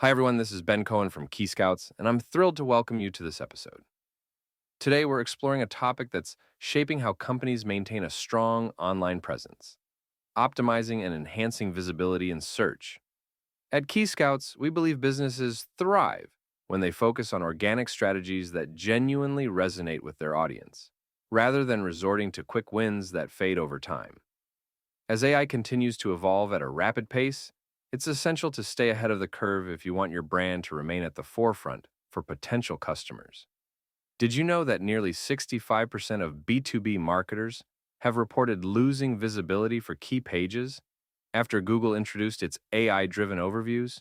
Hi, everyone. This is Ben Cohen from Key Scouts, and I'm thrilled to welcome you to this episode. Today, we're exploring a topic that's shaping how companies maintain a strong online presence, optimizing and enhancing visibility in search. At Key Scouts, we believe businesses thrive when they focus on organic strategies that genuinely resonate with their audience, rather than resorting to quick wins that fade over time. As AI continues to evolve at a rapid pace, it's essential to stay ahead of the curve if you want your brand to remain at the forefront for potential customers. Did you know that nearly 65% of B2B marketers have reported losing visibility for key pages after Google introduced its AI-driven overviews?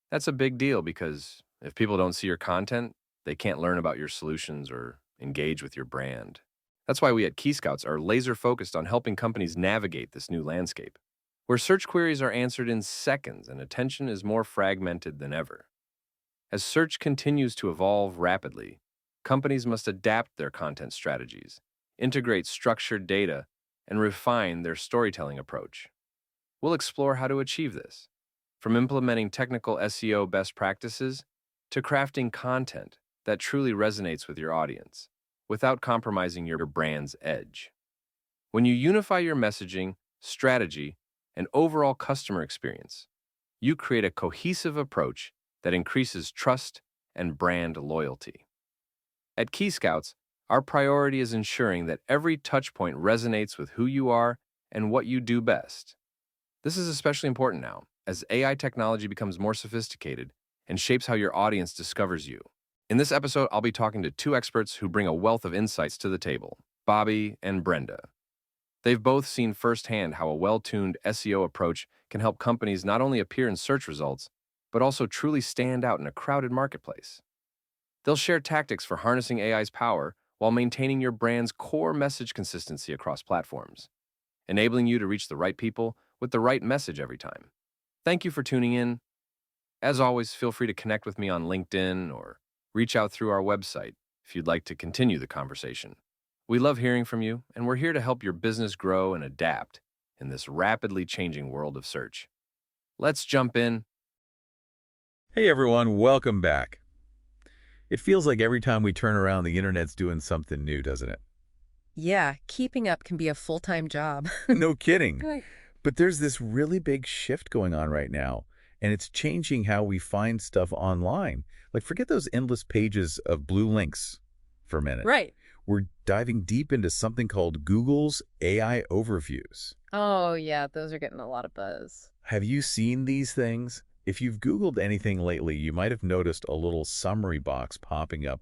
That's a big deal because if people don't see your content, they can't learn about your solutions or engage with your brand. That's why we at Key Scouts are laser focused on helping companies navigate this new landscape, where search queries are answered in seconds and attention is more fragmented than ever. As search continues to evolve rapidly, companies must adapt their content strategies, integrate structured data, and refine their storytelling approach. We'll explore how to achieve this, from implementing technical SEO best practices to crafting content that truly resonates with your audience without compromising your brand's edge. When you unify your messaging, strategy, and overall customer experience, you create a cohesive approach that increases trust and brand loyalty. At Key Scouts, our priority is ensuring that every touchpoint resonates with who you are and what you do best. This is especially important now, as AI technology becomes more sophisticated and shapes how your audience discovers you. In this episode, I'll be talking to two experts who bring a wealth of insights to the table, Bobby and Brenda. They've both seen firsthand how a well-tuned SEO approach can help companies not only appear in search results, but also truly stand out in a crowded marketplace. They'll share tactics for harnessing AI's power while maintaining your brand's core message consistency across platforms, enabling you to reach the right people with the right message every time. Thank you for tuning in. As always, feel free to connect with me on LinkedIn or reach out through our website if you'd like to continue the conversation. We love hearing from you, and we're here to help your business grow and adapt in this rapidly changing world of search. Let's jump in. Hey everyone, welcome back. It feels like every time we turn around, the internet's doing something new, doesn't it? Yeah, keeping up can be a full-time job. No kidding. Right. But there's this really big shift going on right now, and it's changing how we find stuff online. Like, forget those endless pages of blue links for a minute. Right. We're diving deep into something called Google's AI overviews. Oh, yeah, those are getting a lot of buzz. Have you seen these things? If you've Googled anything lately, you might have noticed a little summary box popping up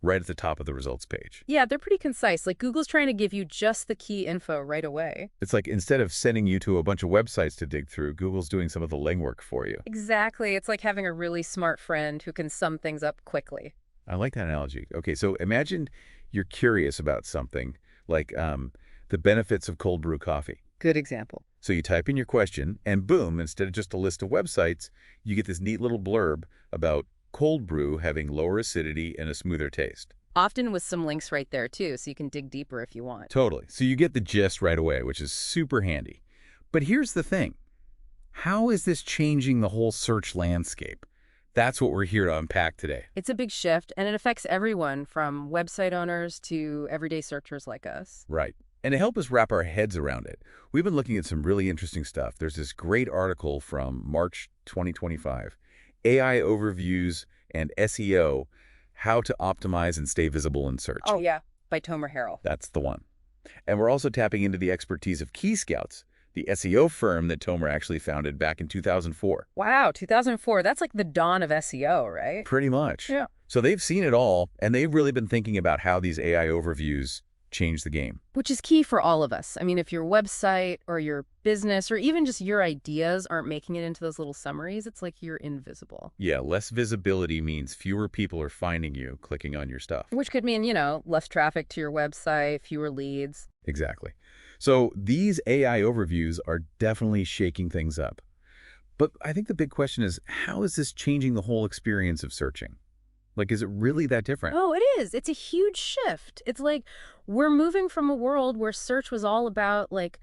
right at the top of the results page. Yeah, they're pretty concise. Like Google's trying to give you just the key info right away. It's like instead of sending you to a bunch of websites to dig through, Google's doing some of the legwork for you. Exactly. It's like having a really smart friend who can sum things up quickly. I like that analogy. Okay, so imagine you're curious about something like the benefits of cold brew coffee. Good example. So you type in your question, and boom, instead of just a list of websites, you get this neat little blurb about cold brew having lower acidity and a smoother taste. Often with some links right there, too, so you can dig deeper if you want. Totally. So you get the gist right away, which is super handy. But here's the thing. How is this changing the whole search landscape? That's what we're here to unpack today. It's a big shift, and it affects everyone from website owners to everyday searchers like us. Right. And to help us wrap our heads around it, we've been looking at some really interesting stuff. There's this great article from March 2025, AI Overviews and SEO, How to Optimize and Stay Visible in Search. Oh, yeah, by Tomer Harrell. That's the one. And we're also tapping into the expertise of Key Scouts, the SEO firm that Tomer actually founded back in 2004. Wow, 2004. That's like the dawn of SEO, right? Pretty much. Yeah. So they've seen it all, and they've really been thinking about how these AI overviews change the game. Which is key for all of us. I mean, if your website or your business or even just your ideas aren't making it into those little summaries, it's like you're invisible. Yeah, less visibility means fewer people are finding you, clicking on your stuff. Which could mean, less traffic to your website, fewer leads. Exactly. So these AI overviews are definitely shaking things up. But I think the big question is, how is this changing the whole experience of searching? Like, is it really that different? Oh, it is. It's a huge shift. It's like we're moving from a world where search was all about, like,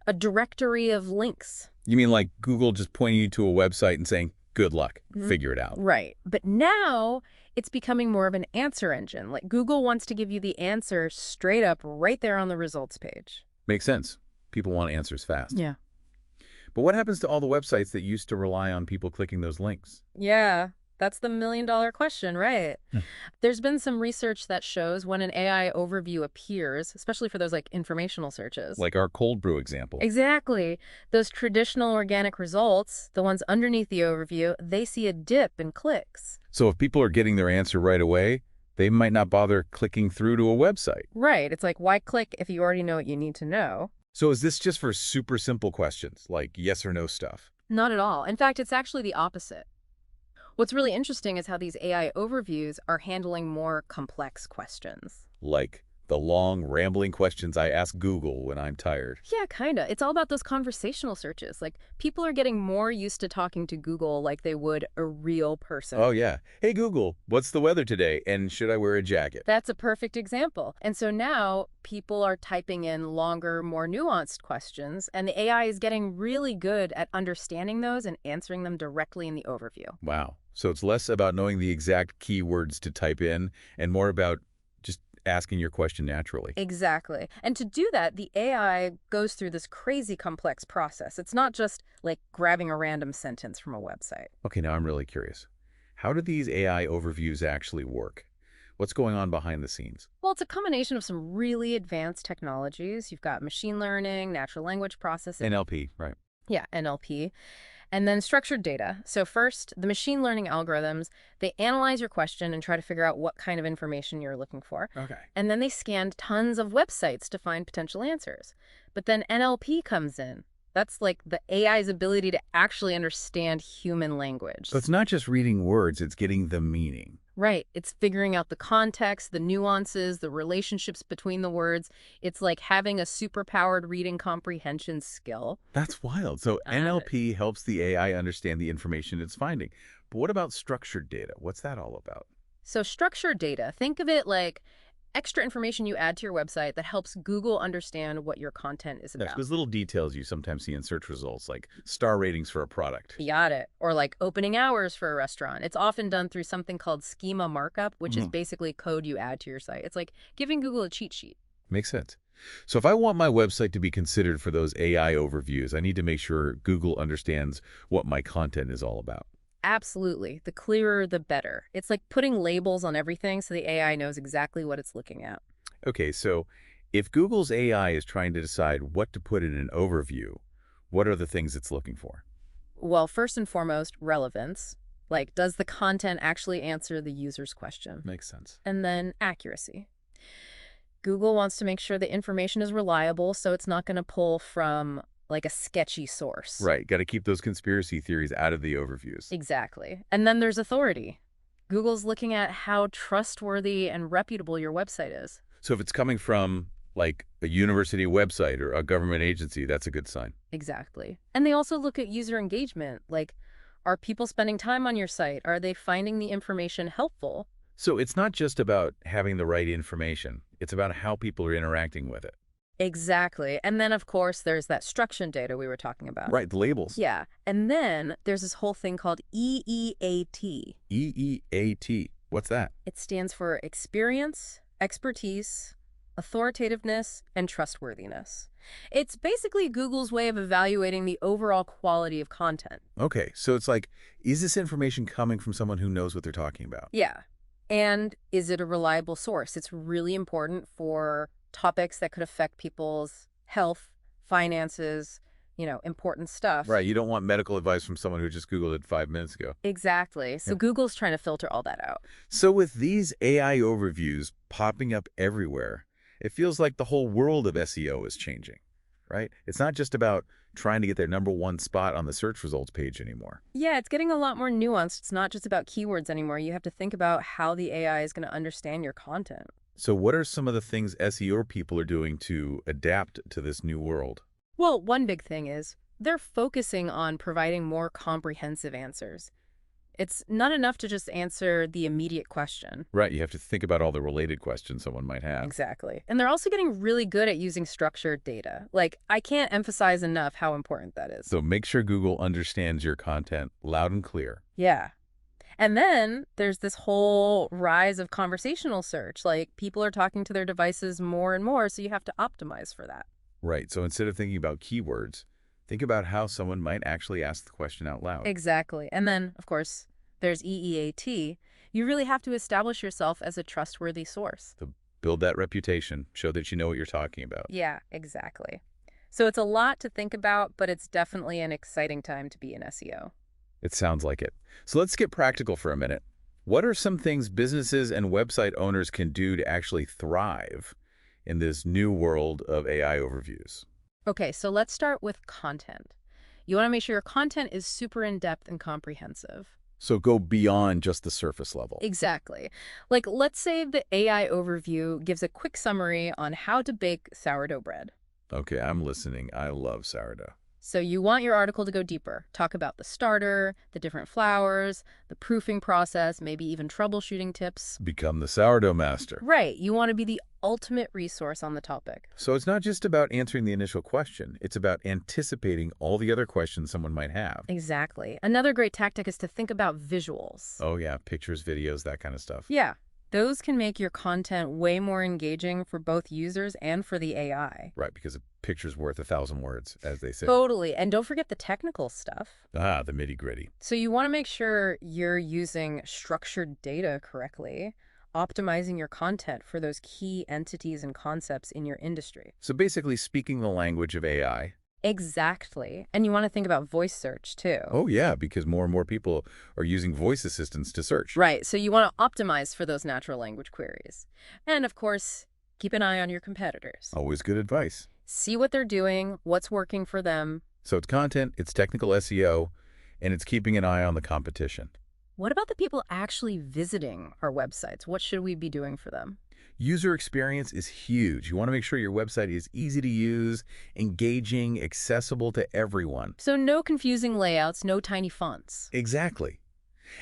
a directory of links. You mean like Google just pointing you to a website and saying, good luck. Mhm. Figure it out. Right. But now it's becoming more of an answer engine. Like Google wants to give you the answer straight up right there on the results page. Makes sense. People want answers fast. Yeah. But what happens to all the websites that used to rely on people clicking those links? Yeah. That's the million-dollar question, right? Hmm. There's been some research that shows when an AI overview appears, especially for those like informational searches. Like our cold brew example. Exactly. Those traditional organic results, the ones underneath the overview, they see a dip in clicks. So if people are getting their answer right away, they might not bother clicking through to a website. Right. It's like, why click if you already know what you need to know? So is this just for super simple questions, like yes or no stuff? Not at all. In fact, it's actually the opposite. What's really interesting is how these AI overviews are handling more complex questions. Like the long, rambling questions I ask Google when I'm tired. Yeah, kinda. It's all about those conversational searches. Like, people are getting more used to talking to Google like they would a real person. Oh, yeah. Hey, Google, what's the weather today? And should I wear a jacket? That's a perfect example. And so now people are typing in longer, more nuanced questions, and the AI is getting really good at understanding those and answering them directly in the overview. Wow. So it's less about knowing the exact keywords to type in and more about just asking your question naturally. Exactly. And to do that, the AI goes through this crazy complex process. It's not just like grabbing a random sentence from a website. Okay, now I'm really curious. How do these AI overviews actually work? What's going on behind the scenes? Well, it's a combination of some really advanced technologies. You've got machine learning, natural language processing. NLP, right? Yeah, NLP. And then structured data. So first, the machine learning algorithms, they analyze your question and try to figure out what kind of information you're looking for. Okay. And then they scan tons of websites to find potential answers. But then NLP comes in. That's like the AI's ability to actually understand human language. So it's not just reading words, it's getting the meaning. Right. It's figuring out the context, the nuances, the relationships between the words. It's like having a superpowered reading comprehension skill. That's wild. So Uh, NLP helps the AI understand the information it's finding. But what about structured data? What's that all about? So structured data, think of it like extra information you add to your website that helps Google understand what your content is Yes, about. those little details you sometimes see in search results, like star ratings for a product. Got it. Or like opening hours for a restaurant. It's often done through something called schema markup, which is Mhm. basically code you add to your site. It's like giving Google a cheat sheet. Makes sense. So if I want my website to be considered for those AI overviews, I need to make sure Google understands what my content is all about. Absolutely. The clearer, the better. It's like putting labels on everything so the AI knows exactly what it's looking at. Okay, so if Google's AI is trying to decide what to put in an overview, what are the things it's looking for? Well, first and foremost, relevance. Like, does the content actually answer the user's question? Makes sense. And then accuracy. Google wants to make sure the information is reliable, so it's not going to pull from like a sketchy source. Right, got to keep those conspiracy theories out of the overviews. Exactly. And then there's authority. Google's looking at how trustworthy and reputable your website is. So if it's coming from like a university website or a government agency, that's a good sign. Exactly. And they also look at user engagement. Like, are people spending time on your site? Are they finding the information helpful? So it's not just about having the right information. It's about how people are interacting with it. Exactly. And then, of course, there's that structured data we were talking about. Right, the labels. Yeah. And then there's this whole thing called EEAT. EEAT. What's that? It stands for experience, expertise, authoritativeness, and trustworthiness. It's basically Google's way of evaluating the overall quality of content. Okay, so it's like, is this information coming from someone who knows what they're talking about? Yeah. And is it a reliable source? It's really important for topics that could affect people's health, finances, important stuff. Right, you don't want medical advice from someone who just Googled it 5 minutes ago. Exactly. So Yeah. Google's trying to filter all that out. So with these AI overviews popping up everywhere, it feels like the whole world of SEO is changing, right? It's not just about trying to get their #1 spot on the search results page anymore. Yeah, it's getting a lot more nuanced. It's not just about keywords anymore. You have to think about how the AI is going to understand your content. So what are some of the things SEO people are doing to adapt to this new world? Well, one big thing is they're focusing on providing more comprehensive answers. It's not enough to just answer the immediate question. Right, you have to think about all the related questions someone might have. Exactly. And they're also getting really good at using structured data. Like, I can't emphasize enough how important that is. So make sure Google understands your content loud and clear. Yeah. And then there's this whole rise of conversational search. Like, people are talking to their devices more and more, so you have to optimize for that. Right, so instead of thinking about keywords, think about how someone might actually ask the question out loud. Exactly. And then, of course, there's EEAT. You really have to establish yourself as a trustworthy source. To build that reputation, show that you know what you're talking about. Yeah, exactly. So it's a lot to think about, but it's definitely an exciting time to be in SEO. It sounds like it. So let's get practical for a minute. What are some things businesses and website owners can do to actually thrive in this new world of AI overviews? Okay, so let's start with content. You want to make sure your content is super in-depth and comprehensive. So go beyond just the surface level. Exactly. Like, let's say the AI overview gives a quick summary on how to bake sourdough bread. Okay, I'm listening. I love sourdough. So you want your article to go deeper. Talk about the starter, the different flours, the proofing process, maybe even troubleshooting tips. Become the sourdough master. Right. You want to be the ultimate resource on the topic. So it's not just about answering the initial question. It's about anticipating all the other questions someone might have. Exactly. Another great tactic is to think about visuals. Oh yeah, pictures, videos, that kind of stuff. Yeah. Those can make your content way more engaging for both users and for the AI. Right, because a picture's worth 1,000 words, as they say. Totally. And don't forget the technical stuff. Ah, the nitty-gritty. So you want to make sure you're using structured data correctly, optimizing your content for those key entities and concepts in your industry. So basically speaking the language of AI. Exactly. And you want to think about voice search too. Oh yeah, because more and more people are using voice assistants to search. Right. So you want to optimize for those natural language queries. And of course, keep an eye on your competitors. Always good advice. See what they're doing, what's working for them. So it's content, it's technical SEO, and it's keeping an eye on the competition. What about the people actually visiting our websites? What should we be doing for them? User experience is huge. You want to make sure your website is easy to use, engaging, accessible to everyone. So no confusing layouts, no tiny fonts. Exactly.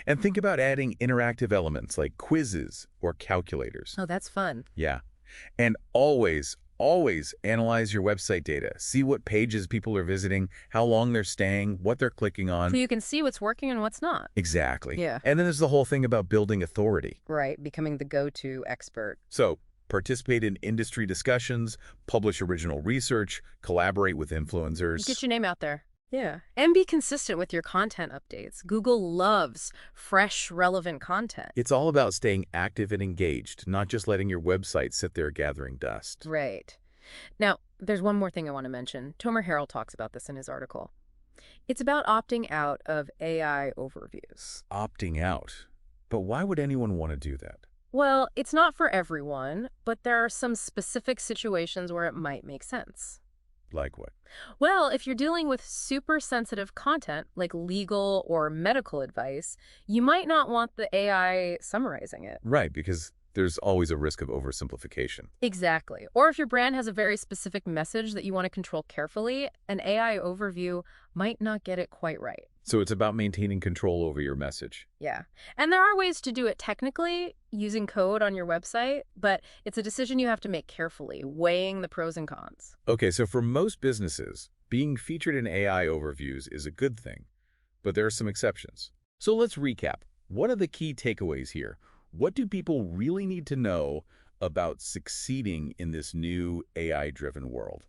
And think about adding interactive elements like quizzes or calculators. Oh, that's fun. Yeah. And always analyze your website data. See what pages people are visiting, how long they're staying, what they're clicking on. So you can see what's working and what's not. Exactly. Yeah. And then there's the whole thing about building authority. Right, becoming the go-to expert. So participate in industry discussions, publish original research, collaborate with influencers. Get your name out there. Yeah. And be consistent with your content updates. Google loves fresh, relevant content. It's all about staying active and engaged, not just letting your website sit there gathering dust. Right. Now, there's one more thing I want to mention. Tomer Harrell talks about this in his article. It's about opting out of AI overviews. Opting out. But why would anyone want to do that? Well, it's not for everyone, but there are some specific situations where it might make sense. Like what? Well, if you're dealing with super sensitive content, like legal or medical advice, you might not want the AI summarizing it. Right, because there's always a risk of oversimplification. Exactly. Or if your brand has a very specific message that you want to control carefully, an AI overview might not get it quite right. So it's about maintaining control over your message. Yeah. And there are ways to do it technically using code on your website, but it's a decision you have to make carefully, weighing the pros and cons. Okay, so for most businesses, being featured in AI overviews is a good thing, but there are some exceptions. So let's recap. What are the key takeaways here? What do people really need to know about succeeding in this new AI-driven world?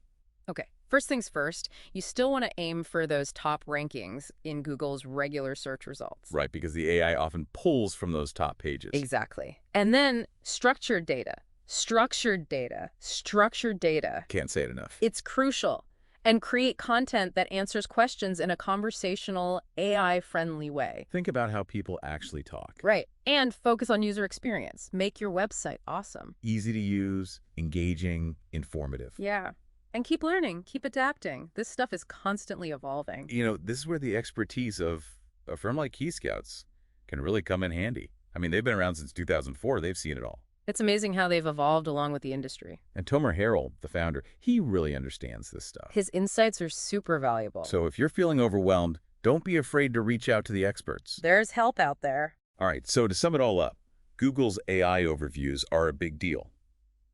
Okay. First things first, you still want to aim for those top rankings in Google's regular search results. Right, because the AI often pulls from those top pages. Exactly. And then structured data, structured data, structured data. Can't say it enough. It's crucial. And create content that answers questions in a conversational, AI-friendly way. Think about how people actually talk. Right. And focus on user experience. Make your website awesome. Easy to use, engaging, informative. Yeah. And keep learning, keep adapting. This stuff is constantly evolving. You know, this is where the expertise of a firm like Key Scouts can really come in handy. I mean, they've been around since 2004. They've seen it all. It's amazing how they've evolved along with the industry. And Tomer Harrell, the founder, he really understands this stuff. His insights are super valuable. So if you're feeling overwhelmed, Don't be afraid to reach out to the experts. There's help out there. All right, so to sum it all up, Google's AI overviews are a big deal.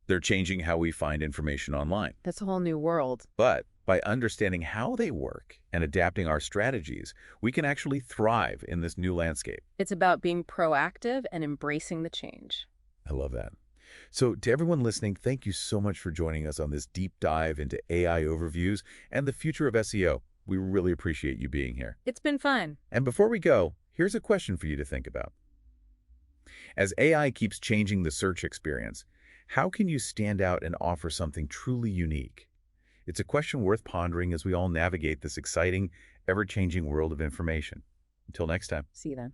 They're changing how we find information online. That's a whole new world. But by understanding how they work and adapting our strategies, we can actually thrive in this new landscape. It's about being proactive and embracing the change. I love that. So to everyone listening, thank you so much for joining us on this deep dive into AI overviews and the future of SEO. We really appreciate you being here. It's been fun. And before we go, here's a question for you to think about. As AI keeps changing the search experience, how can you stand out and offer something truly unique? It's a question worth pondering as we all navigate this exciting, ever-changing world of information. Until next time. See you then.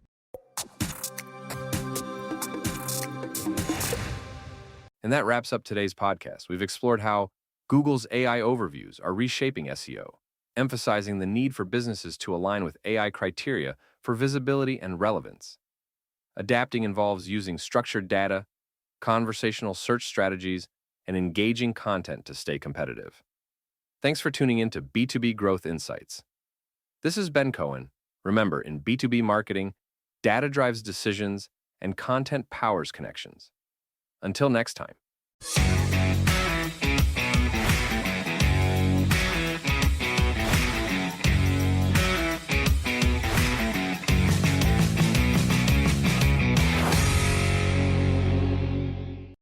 And that wraps up today's podcast. We've explored how Google's AI overviews are reshaping SEO, emphasizing the need for businesses to align with AI criteria for visibility and relevance. Adapting involves using structured data, conversational search strategies, and engaging content to stay competitive. Thanks for tuning in to B2B Growth Insights. This is Ben Cohen. Remember, in B2B marketing, data drives decisions and content powers connections. Until next time.